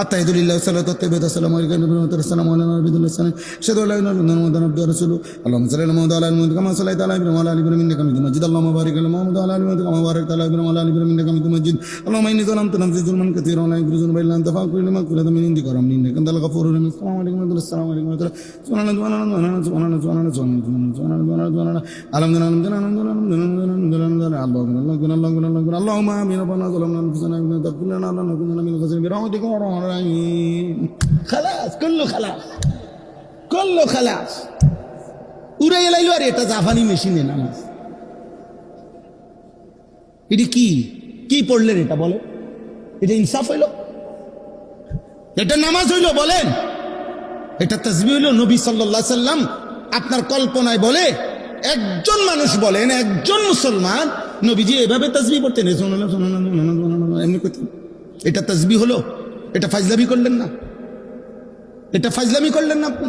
আত্তাহিদুলিল্লাহ সাল্লাতু তাইয়্যিবাতু আসসালামু আলাইকুম ওয়া রাহমাতুল্লাহি আসসালামু আলাইনা নবিয়্যিনা সালাম আশহাদু আল্লা ইলাহা ইল্লাল্লাহু মুহাম্মাদুর রাসূলুল্লাহ আল্লাহুম্মা সাল্লি আলা মুহাম্মাদ ওয়া আলা আলি মুহাম্মাদ কামা সাল্লাইতা আলা ইব্রাহিম ওয়া আলা আলি ইব্রাহিম ইন্নাকা হামিদুম মাজিদ আল্লাহুম্মা বারিক আলা মুহাম্মাদ ওয়া আলা আলি মুহাম্মাদ কামা বারাকতা আলা ইব্রাহিম ওয়া আলা আলি ইব্রাহিম ইন্নাকা হামিদুম মাজিদ আল্লাহুম্মা ইন্নী যালামতু নাফসি যুলমান কাসীরান ওয়া লা ইয়াগফিরু যুনুবা ইল্লা আনতা ফাগফির লিমান কুনতা মিন ইনদিকা ওয়া ইন্নাকা আনতাল গফুরুর রাহিম আসসালামু আলাইকুম ওয়া রাহমাতুল্লাহি আসসালামু আলাইকুম ওয়া রাহমাতুল্লাহি আল্লাহুম্মা আমিন রব্বানা যালামনা আনফুসানা ওয়া লা তাগফির লানা লানাকুনান্না মিনাল খাসিরিন বিরহমাতিকা ইয়া আরহামার রাহিমিন খালাস কুল্লু খালাস উড়ে গেলাইলো। আর এটা জাপানি মেশিনে নামাজ, এটা কি পড়লেন? এটা বলে এটা ইনসাফ হইল? এটা নামাজ হইল? বলেন এটা তাসবিহ হইল? নবী সাল্লাল্লাহু আলাইহি সাল্লাম আপনার কল্পনায় বলে একজন মানুষ বলেন, একজন মুসলমান নবীজি এভাবে তাসবিহ পড়তেন, এমনি করতেন। এটা তাসবিহ হলো? এটা ফাজলামি করলেন না? এটা ফাজলামি করলেন না আপনি?